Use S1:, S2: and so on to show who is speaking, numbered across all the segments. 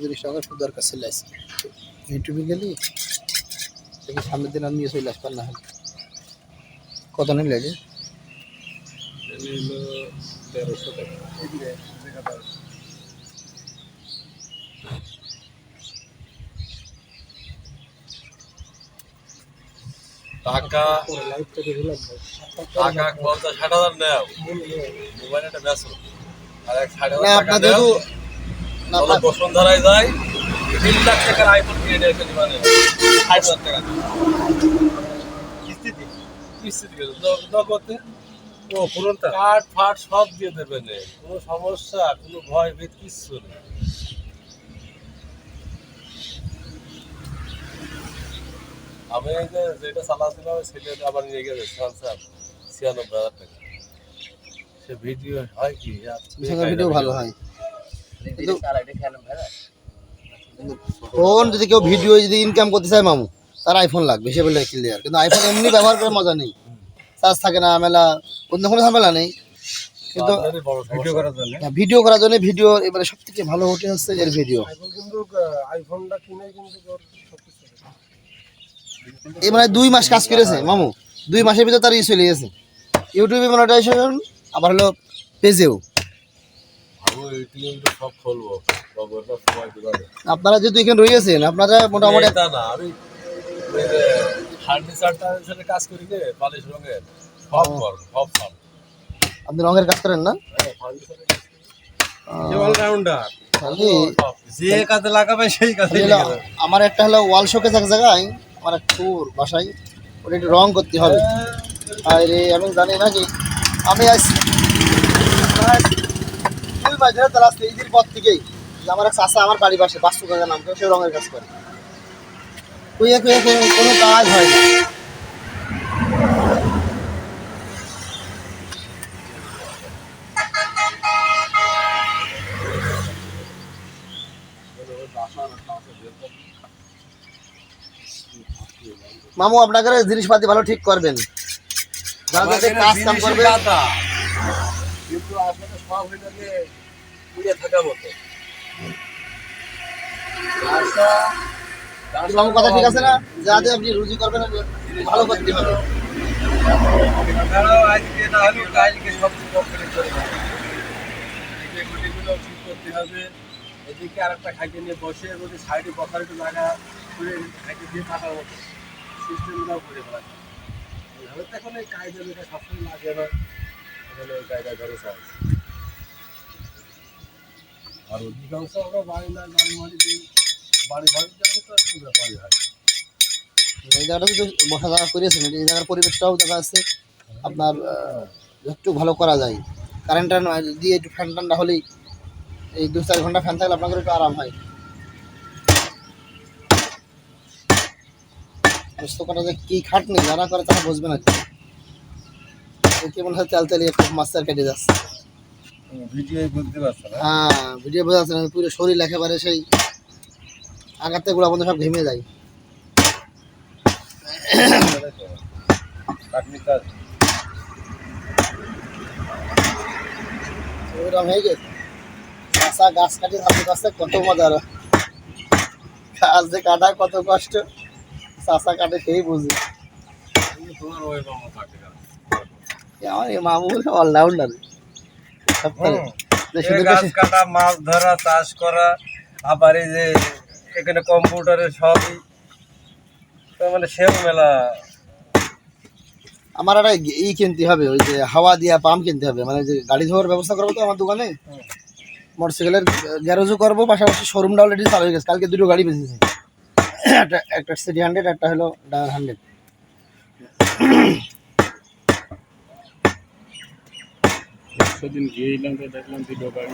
S1: জিনিসটা আমার খুব দরকার ছিল ইউটিউবে গেলি দেখি সামনের দিন আর নিয়ে চলে আসবার না হলে কত নিলে যে
S2: 1300 টাকা। টাকা 50-60 হাজার নেও মোবাইল একটা বেসো আর 60 হাজার টাকা নেও বসুন্ধরায় যায় 3 লাখ টাকার আইফোন কিনে নিয়ে এসে দিবানে 60 হাজার টাকা কিস্তি নগদে ও পুরোটা কার্ড ফাট সব দিয়ে দেবেন কোনো সমস্যা কোনো ভয় ভীত কিচ্ছু নেই। আমি যেটা চালাচ্ছিলাম ছেলে আবার নিয়ে গেছে স্যামসাং 96,000 টাকা। সে ভিডিও হয় কি
S1: ভিডিও ভালো হয় ফোন যদি কেউ ভিডিও যদি ইনকাম করতে চায় মামু তার আইফোন লাগবে সে বলে ক্লিয়ার, কিন্তু আইফোন এমনি ব্যবহার করে মজা নেই, চার্জ থাকে না, ঝামেলা অন্য কোনো ঝামেলা নেই, কিন্তু ভিডিও করার জন্য ভিডিও এবারে সব থেকে ভালো হোটেল হচ্ছে এর ভিডিও।
S2: আইফোনটা কিনে কিন্তু
S1: এই মানে 2 মাস কাজ করেছে মামু, 2 মাসের ভিতর তার চলে গেছে ইউটিউবে মনিটাইজেশন, আবার হলো পেজেও। আপনারা যেহেতু এখানে রয়েছেন আপনারা মোটামুটি আপনি রঙের কাজ করেন না? আমার একটা হলো ওয়াল শোকেস এক জায়গায়, আমার একটু বাসায় ওটা একটু রং করতে হবে। আর আমি জানি নাকি আমি আজ 2 মাস ধরে তার আসতে এই পর থেকেই আমার এক চাষা আমার বাড়ির পাশে বাস্তু কাকা নাম করে সে রঙের কাজ করে, কোনো কাজ হয় না। মামু আপনাকে জিনিসপাতি ভালো ঠিক করবেন, কাজ কাম করবে
S2: কিন্তু আসলে সব হইলে পুড়ে থাকা মতো।
S1: মামু কথা ঠিক আছে না? যাতে আপনি রুজি করবেন ভালো করতে হবে।
S2: আজকে না হলেও কালকে সব কমপ্লিট করে গুটিগুলো ঠিক করতে হবে। এদিকে আর একটা খাইতে নিয়ে বসে যদি সাইডে বসার একটু জায়গা করে খাইতে দিয়ে থাকার মতো সিস্টেমটাও করে ফেলা যায়। এইভাবে তো এখন এই কায়দা যেটা সবসময় লাগে না, এখানে ওই কায়দা ধরে চাই। আর অধিকাংশ আমরা বাড়ি না বাড়ি বাড়ি ভাড়ার জন্য তো এখন ব্যাপারই হয়।
S1: এই জায়গাটা যদি বসা জায়গা করেছেন এই জায়গার পরিবেশটাও দেখা যাচ্ছে আপনার একটু ভালো করা যায়। কারেন্ট দিয়ে একটু ফ্যান ঠান্ডা হলেই এই 2-4 ঘন্টা ফ্যান থাকলে আপনাদের একটু আরাম হয়। করা যে কি খাটনি যারা করে তারা বুঝবে না, কেমন হয় চাল চালিয়ে একটু মাস্টার কেটে যাচ্ছে।
S2: ভিডিও বুঝতে পারছো না?
S1: হ্যাঁ ভিডিও বোঝা যাচ্ছে না, পুরো শরীর একেবারে সেই আঘাতে গুলা বন্ধু সব ঘেমে যায়। ওইরকম হয়ে গেছে গাছ কাটি ধাপে কাছে কত মজার গাছ যে কাটা কত কষ্ট, চাষা কাটে সেই বুঝে। আমার এই মামু অলরাউন্ডার,
S2: গাছ কাটা, মাছ ধরা, চাষ করা, আবার এই যে এখানে কম্পিউটারের সবই মানে সেও মেলা।
S1: আমার একটা কিনতে হবে, ওই যে হাওয়া দিয়া পাম্প কিনতে হবে, মানে যে গাড়ি ধোয়ার ব্যবস্থা করবো তো আমার দোকানে, মোটরসাইকেলের গ্যারেজও করবো, পাশাপাশি শোরুমটা অলরেডি চালু হয়ে গেছে। কালকে 2টো গাড়ি বেঁচেছে, একটা সিটি 100 একটা হলো ডায়ার 100।
S2: সেদিন গিয়েছিলাম তো দেখলাম 2টো গাড়ি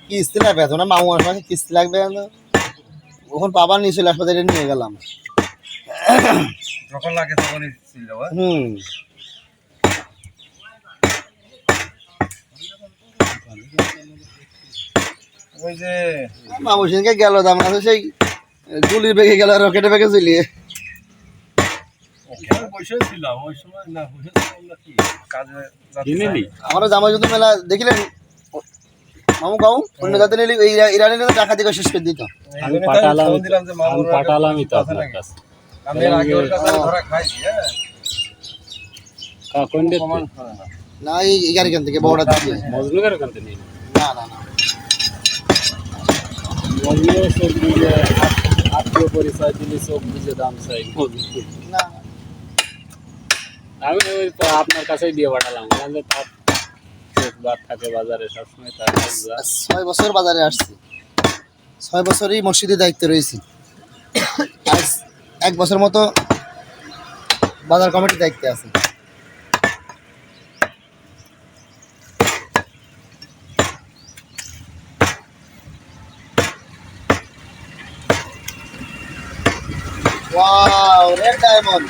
S1: কিস্তি লাগবে এত না, মামু আসবে কিস্তি লাগবে না, ওখান পাবার নিয়ে চলে হাসপাতালে নিয়ে গেলাম।
S2: যখন লাগে তখনই ছিল ওই যে
S1: মামু সেদিনকে গেল দাম আছে সেই গুলির বেগে গেল রকেটে বেগে চলিয়ে
S2: বসে ছিলাম ওই সময় না বসেছিলাম নাকি কাজে
S1: আমারও জামাই যদি মেলা দেখিলেন মামু কাউ অন্য যাতে নিলে এই ইরানি নিলে টাকা দিয়ে শেষ করে দিত
S2: আমি পাঠালামই তো আপনার কাছে আমি এর আগে ওর কাছে ধরা খাইছি হ্যাঁ কোন ডেট
S1: না এই এখান থেকে বড়টা দিকে
S2: মজনুকের ওখান থেকে
S1: না না না
S2: মজনু সব বুঝে আত্মীয় পরিচয় দিলে সব বুঝে দাম চাই
S1: না
S2: আমি ওই আপনার কাছেই দিয়ে পাঠালাম আমাদের তার বাদ থাকে বাজারে সবসময় তার
S1: 6 বছর বাজারে আসছি 6 বছরই মসজিদে দায়িত্ব রয়েছি আজ 1 বছর মতো বাজার কমিটির দায়িত্বে আছে ওয়াও রেড ডায়মন্ড